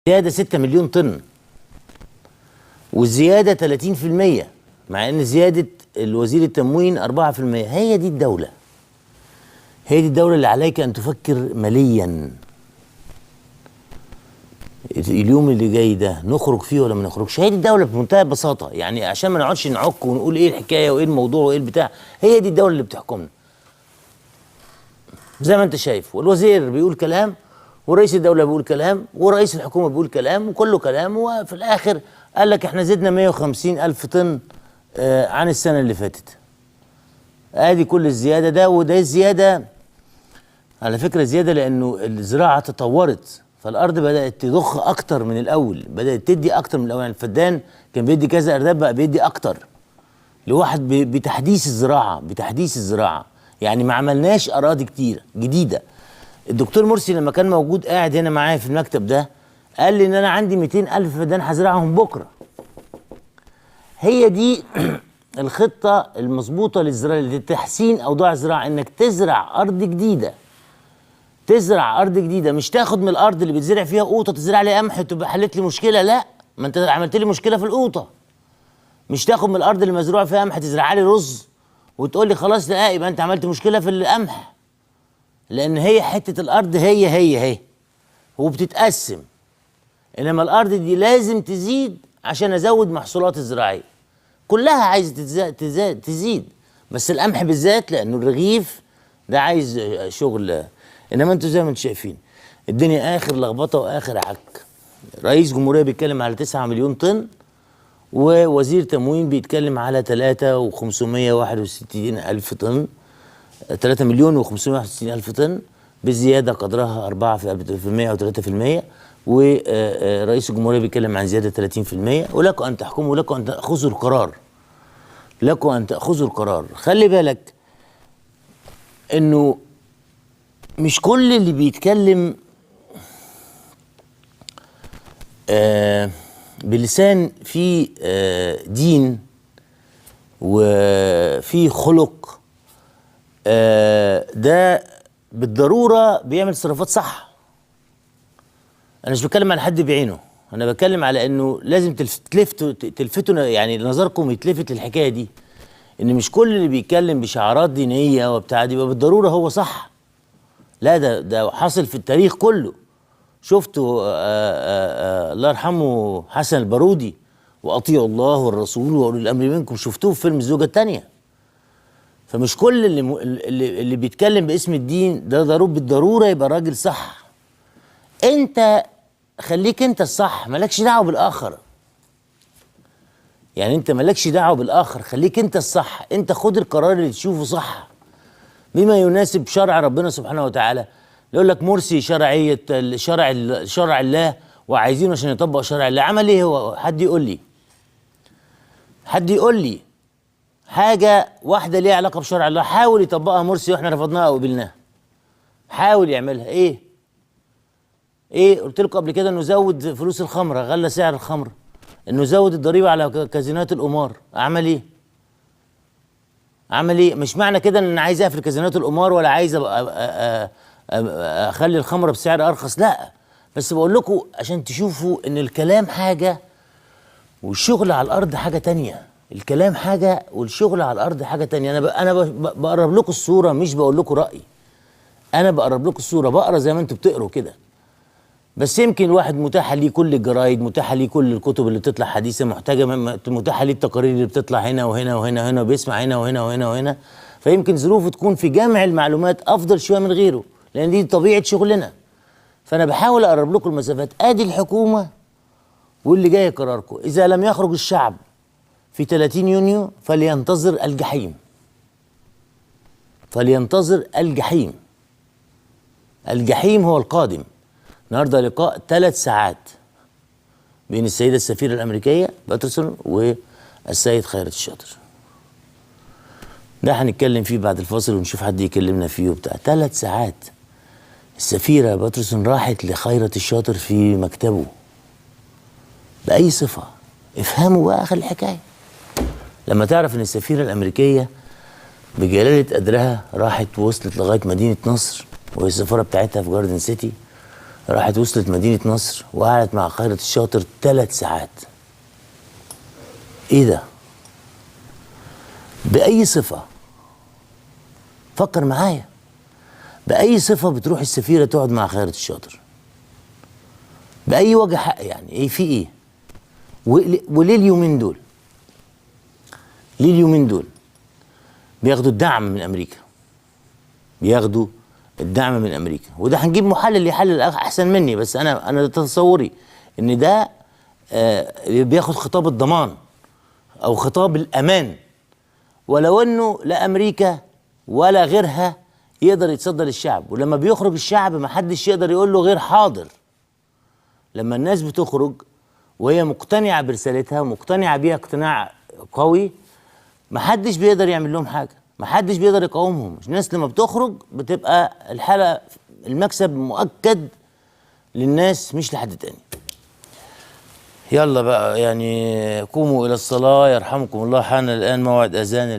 زياده 6 مليون طن، والزياده 30%، مع ان زياده الوزير التموين 4%. هي دي الدوله، هي دي الدوله اللي عليك ان تفكر ماليا. اليوم اللي جاي ده نخرج فيه ولا ما نخرجش؟ هي دي الدوله بمنتهى البساطه، يعني عشان ما نقعدش نعك ونقول ايه الحكايه وايه الموضوع وايه البتاع. هي دي الدوله اللي بتحكمنا زي ما انت شايف، والوزير بيقول كلام، ورئيس الدوله بيقول كلام، ورئيس الحكومه بيقول كلام، وكله كلام، وفي الاخر قال لك احنا زدنا 150 الف طن عن السنه اللي فاتت. ادي كل الزياده ده، وده الزياده على فكره زياده لانه الزراعه تطورت، فالارض بدات تضخ اكتر من الاول، بدات تدي اكتر من الاول. يعني الفدان كان بيدي كذا ارداب، بقى بيدي اكتر لواحد بتحديث الزراعه، بتحديث الزراعه. يعني ما عملناش اراضي كتير جديده. الدكتور مرسي لما كان موجود قاعد هنا معايا في المكتب ده قال لي ان انا عندي 200 الف فدان هزرعهم بكره. هي دي الخطه المظبوطه للزراعه، لتحسين اوضاع الزراعه، انك تزرع ارض جديده. تزرع ارض جديده، مش تاخد من الارض اللي بتزرع فيها قوطه تزرع لي قمح تبقى حلت لي مشكله. لا، ما انت عملت لي مشكله في القوطه. مش تاخد من الارض اللي مزروع فيها قمح تزرع لي رز وتقول لي خلاص لا يبقى انت عملت مشكله في القمح. لان هي حته الارض هي وبتتقسم، انما الارض دي لازم تزيد عشان ازود محصولات الزراعيه. كلها عايزه تزيد، بس القمح بالذات لانه الرغيف ده عايز شغل. انما انتوا زي ما انتم شايفين الدنيا اخر لخبطه واخر عك. رئيس جمهوريه بيتكلم على 9 مليون طن، ووزير تموين بيتكلم على 3,561 الف طن، 3 مليون و561 الف طن، بزياده قدرها 4% او 3%. ورئيس الجمهوريه بيتكلم عن زياده 30%. ولكم ان تحكموا، ولكم ان تاخذوا القرار، لكم ان تاخذوا القرار. خلي بالك انه مش كل اللي بيتكلم بلسان فيه دين وفيه خلق ده بالضروره بيعمل تصرفات صح. انا مش بتكلم على حد بعينه، انا بتكلم على انه لازم تلفتوا يعني نظركم يتلفت للحكايه دي، ان مش كل اللي بيتكلم بشعارات دينيه وبتاع دي بالضروره هو صح. لا، ده حصل في التاريخ كله. شفتوا الله يرحمه حسن البارودي، واطيعوا الله والرسول واولي الامر منكم، شفتوه في فيلم الزوجه الثانيه. فمش كل اللي بيتكلم باسم الدين ده ضروري بالضروره يبقى راجل صح. انت خليك انت الصح، مالكش دعوه بالاخر. يعني انت مالكش دعوه بالاخر، خليك انت الصح. انت خد القرار اللي تشوفه صح بما يناسب شرع ربنا سبحانه وتعالى. يقول لك مرسي شرع الله وعايزينه عشان يطبق شرع الله. عمل ايه هو؟ حد يقول لي حاجه واحده ليها علاقه بشرع الله حاول يطبقها مرسي واحنا رفضناها او قبلناها. حاول يعملها. ايه قلت لكم قبل كده؟ انه زود فلوس الخمره، غلى سعر الخمره، انه زود الضريبه على كازينات القمار. عمل ايه؟ مش معنى كده ان انا عايز اقفل كازينات القمار ولا عايز اخلي الخمره بسعر ارخص، لا، بس بقول لكم عشان تشوفوا ان الكلام حاجه والشغل على الارض حاجه تانية. الكلام حاجه والشغل على الارض حاجه تانية. انا بقرب لكم الصوره، مش بقول لكم رايي. انا بقرب لكم الصوره، بقرا زي ما انتوا بتقروا كده. بس يمكن الواحد متاحه ليه كل الجرايد، متاحه ليه كل الكتب اللي بتطلع حديثه، متاحه ليه التقارير اللي بتطلع هنا وهنا وهنا وهنا، وبيسمع هنا وهنا وهنا وهنا. فيمكن ظروفه تكون في جمع المعلومات افضل شويه من غيره، لان دي طبيعه شغلنا. فانا بحاول اقرب لكم المسافات. ادي الحكومه واللي جاي قراركم. اذا لم يخرج الشعب في 30 يونيو فلينتظر الجحيم. فلينتظر الجحيم. الجحيم هو القادم. النهارده لقاء 3 ساعات بين السيده السفيره الامريكيه باترسون والسيد خيرت الشاطر. ده هنتكلم فيه بعد الفاصل ونشوف حد يكلمنا فيه وبتاع. 3 ساعات السفيره باترسون راحت لخيرت الشاطر في مكتبه باي صفه؟ افهموا بقى اخر الحكايه. لما تعرف ان السفيره الامريكيه بجلاله قدرها راحت ووصلت لغايه مدينه نصر وهي السفاره بتاعتها في جاردن سيتي، راحت وصلت مدينة نصر وقعدت مع خيرت الشاطر 3 ساعات. ايه ده؟ بأي صفة؟ فكر معايا، بأي صفة بتروح السفيرة تقعد مع خيرت الشاطر؟ بأي وجه حق يعني؟ ايه في ايه؟ وليه اليومين دول؟ ليه اليومين دول بياخدوا الدعم من أمريكا؟ بياخدوا الدعم من أمريكا، وده هنجيب محلل يحلل أحسن مني، بس أنا تصوري إن ده بياخد خطاب الضمان أو خطاب الأمان، ولو إنه لا أمريكا ولا غيرها يقدر يتصدى للشعب، ولما بيخرج الشعب محدش يقدر يقول له غير حاضر. لما الناس بتخرج وهي مقتنعة برسالتها ومقتنعة بيها اقتناع قوي، محدش بيقدر يعمل لهم حاجة، محدش بيقدر يقاومهم. الناس لما بتخرج بتبقى الحالة المكسب مؤكد للناس مش لحد تاني. يلا بقى يعني قوموا إلى الصلاة يرحمكم الله، حان الآن موعد أذان